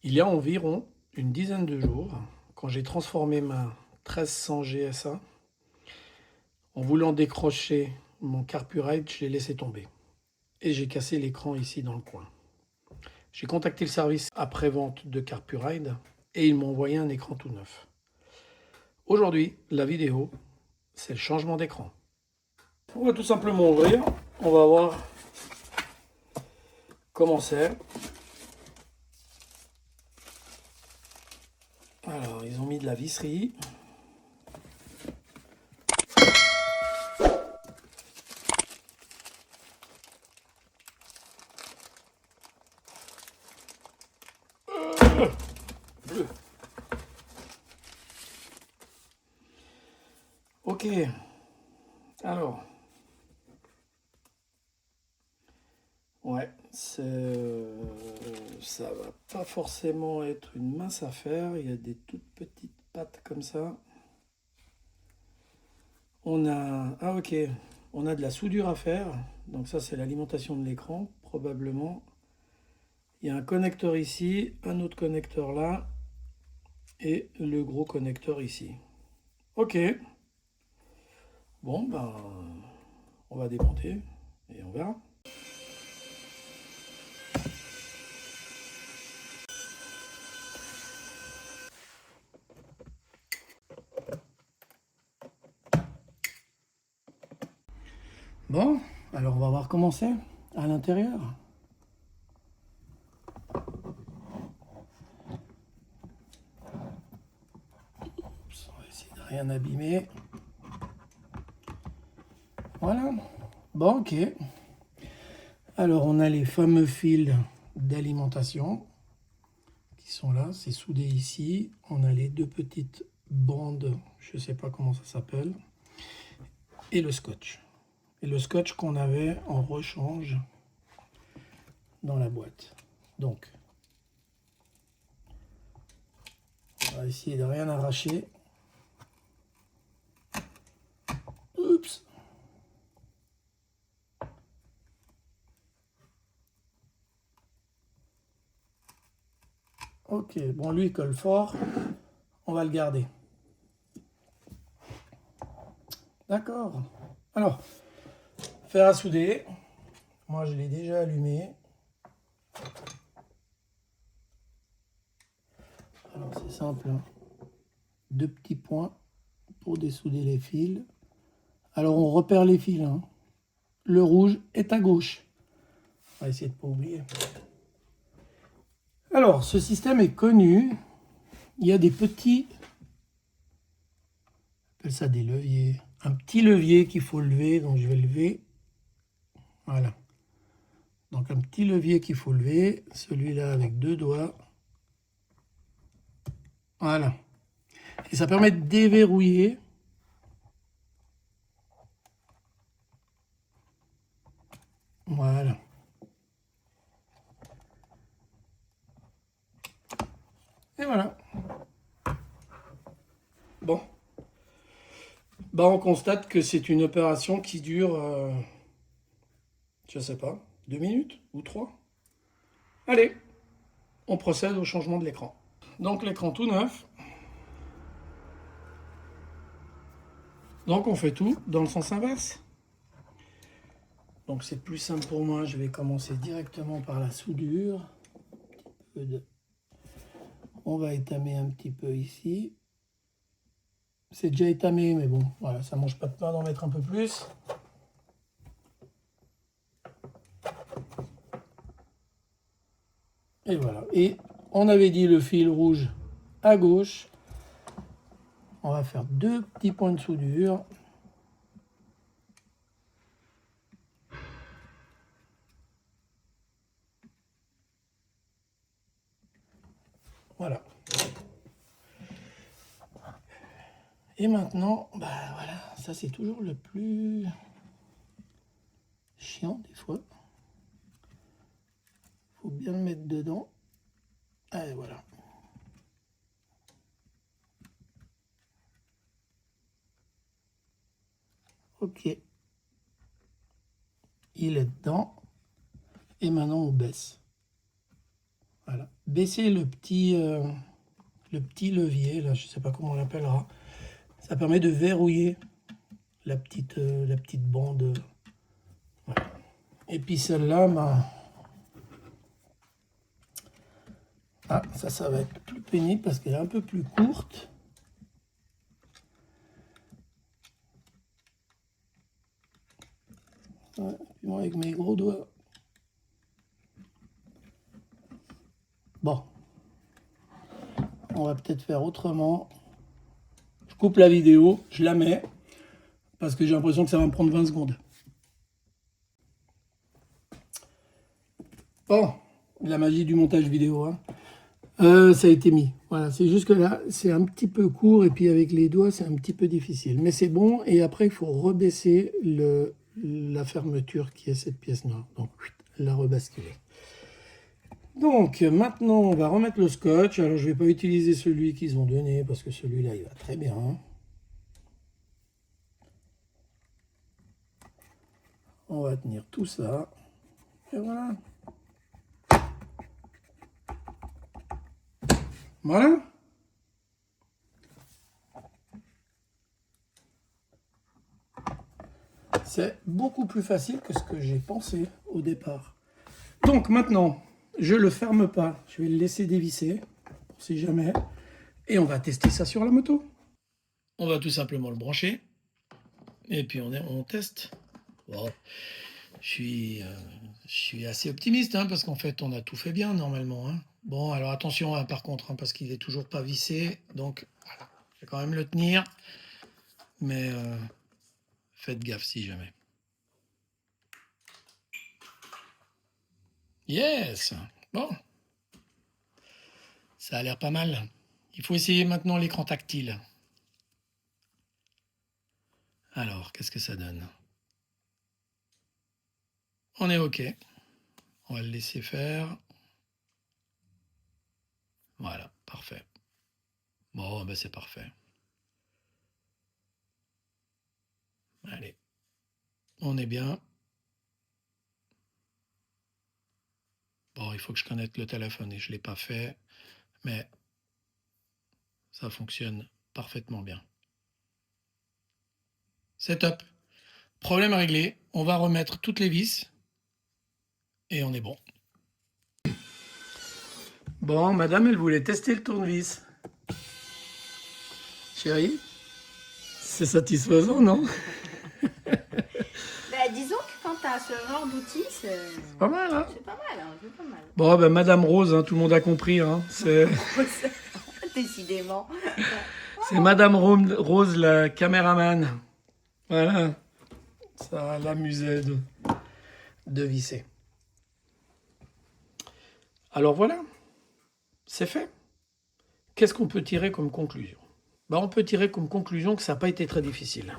Il y a environ une dizaine de jours, quand j'ai transformé ma 1300 GSA, en voulant décrocher mon Carpuride, je l'ai laissé tomber. Et j'ai cassé l'écran ici dans le coin. J'ai contacté le service après-vente de Carpuride et ils m'ont envoyé un écran tout neuf. Aujourd'hui, la vidéo, c'est le changement d'écran. On va tout simplement ouvrir, on va voir comment c'est. Alors, ils ont mis de la visserie. Bleu. Ok, alors, ouais, ça va pas forcément être une mince affaire. Il y a des toutes petites pattes comme ça. Ah ok, on a de la soudure à faire. Donc ça c'est l'alimentation de l'écran, probablement. Il y a un connecteur ici, un autre connecteur là, et le gros connecteur ici. Ok, bon ben, on va démonter et on verra. Bon, alors on va voir comment c'est à l'intérieur. On va essayer de rien abîmer. Voilà. Bon, ok. Alors on a les fameux fils d'alimentation qui sont là, c'est soudé ici. On a les deux petites bandes, je ne sais pas comment ça s'appelle, et le scotch. Et le scotch qu'on avait en rechange dans la boîte. Donc, on va essayer de rien arracher. Oups! Ok, bon lui il colle fort, on va le garder. D'accord. Alors, fer à souder. Moi je l'ai déjà allumé. Alors c'est simple, hein. Deux petits points pour dessouder les fils. Alors on repère les fils, hein. Le rouge est à gauche. On va essayer de ne pas oublier. Alors, ce système est connu. Il y a des petits, on appelle ça des leviers. Un petit levier qu'il faut lever, donc je vais lever. Voilà. Donc un petit levier qu'il faut lever, celui-là avec deux doigts. Voilà. Et ça permet de déverrouiller. Voilà. Et voilà. Bon. Bah, on constate que c'est une opération qui dure, je sais pas, 2 minutes ou 3. Allez, on procède au changement de l'écran. Donc l'écran tout neuf. Donc on fait tout dans le sens inverse. Donc c'est plus simple pour moi, je vais commencer directement par la soudure. On va étamer un petit peu ici. C'est déjà étamé, mais bon, voilà, ça mange pas de pain d'en mettre un peu plus. Et voilà. Et on avait dit le fil rouge à gauche. On va faire deux petits points de soudure. Voilà. Et maintenant, bah voilà, ça c'est toujours le plus chiant des fois. Faut bien le mettre dedans. Et voilà. Ok. Il est dedans. Et maintenant on baisse. Voilà. Baissez le petit levier, là, je ne sais pas comment on l'appellera. Ça permet de verrouiller la petite bande. Voilà. Et puis celle-là, bah, ah, ça va être plus pénible parce qu'elle est un peu plus courte. Ouais, puis moi avec mes gros doigts. Bon, on va peut-être faire autrement. Je coupe la vidéo, je la mets, parce que j'ai l'impression que ça va me prendre 20 secondes. Bon, la magie du montage vidéo, hein. Ça a été mis. Voilà, c'est juste que là, c'est un petit peu court, et puis avec les doigts, c'est un petit peu difficile. Mais c'est bon, et après, il faut rebaisser la fermeture qui est cette pièce noire. Donc, la rebasculer. Donc, maintenant, on va remettre le scotch. Alors, je ne vais pas utiliser celui qu'ils ont donné, parce que celui-là, il va très bien. On va tenir tout ça. Et voilà. Voilà. C'est beaucoup plus facile que ce que j'ai pensé au départ. Donc maintenant, je ne le ferme pas. Je vais le laisser dévisser, pour si jamais. Et on va tester ça sur la moto. On va tout simplement le brancher. Et puis on teste. Bon, je suis assez optimiste, hein, parce qu'en fait, on a tout fait bien normalement. Hein. Bon, alors attention, hein, par contre, hein, parce qu'il n'est toujours pas vissé. Donc, voilà, je vais quand même le tenir. Mais faites gaffe si jamais. Yes! Bon, ça a l'air pas mal. Il faut essayer maintenant l'écran tactile. Alors, qu'est-ce que ça donne? On est OK. On va le laisser faire. Voilà, parfait. Bon, ben c'est parfait. Allez, on est bien. Bon, il faut que je connecte le téléphone et je ne l'ai pas fait, mais ça fonctionne parfaitement bien. C'est top. Problème réglé. On va remettre toutes les vis et on est bon. Bon, madame, elle voulait tester le tournevis. Chérie, c'est satisfaisant, non? Bah, disons que quand tu as ce genre d'outils, c'est Pas mal, hein? pas mal, hein, c'est pas mal. Bon, ben Madame Rose, hein, tout le monde a compris. Hein, c'est Décidément. Madame Rose, la caméraman. Voilà. Ça l'amusait de visser. Alors voilà, c'est fait. Qu'est-ce qu'on peut tirer comme conclusion? Ben, on peut tirer comme conclusion que ça n'a pas été très difficile.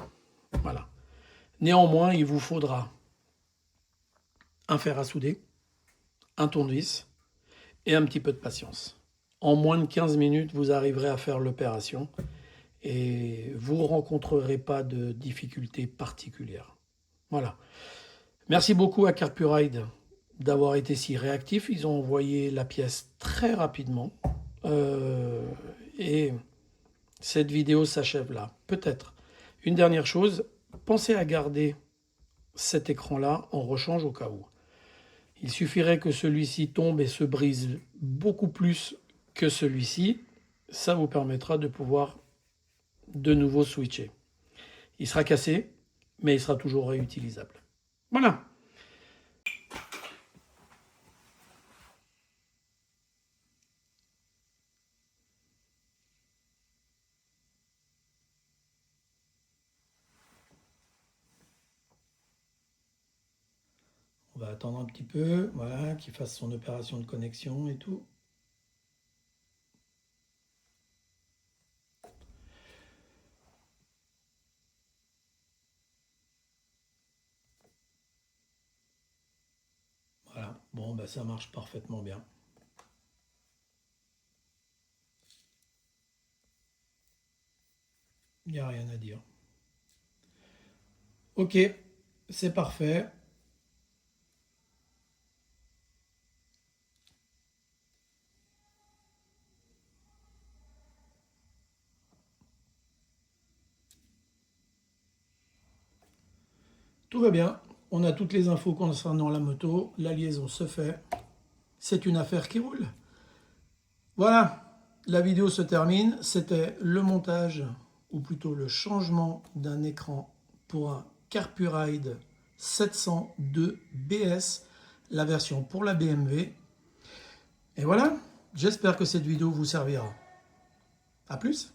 Voilà. Néanmoins, il vous faudra un fer à souder, un tournevis et un petit peu de patience. En moins de 15 minutes, vous arriverez à faire l'opération et vous ne rencontrerez pas de difficultés particulières. Voilà. Merci beaucoup à Carpuride d'avoir été si réactif. Ils ont envoyé la pièce très rapidement. Et cette vidéo s'achève là. Peut-être. Une dernière chose, pensez à garder cet écran-là en rechange au cas où. Il suffirait que celui-ci tombe et se brise beaucoup plus que celui-ci. Ça vous permettra de pouvoir de nouveau switcher. Il sera cassé, mais il sera toujours réutilisable. Voilà. On va attendre un petit peu, voilà, qu'il fasse son opération de connexion et tout. Voilà, bon, bah, ça marche parfaitement bien. Il n'y a rien à dire. Ok, c'est parfait. Tout va bien. On a toutes les infos concernant la moto. La liaison se fait. C'est une affaire qui roule. Voilà, la vidéo se termine. C'était le montage, ou plutôt le changement d'un écran pour un Carpuride 702 BS, la version pour la BMW. Et voilà, j'espère que cette vidéo vous servira. A plus!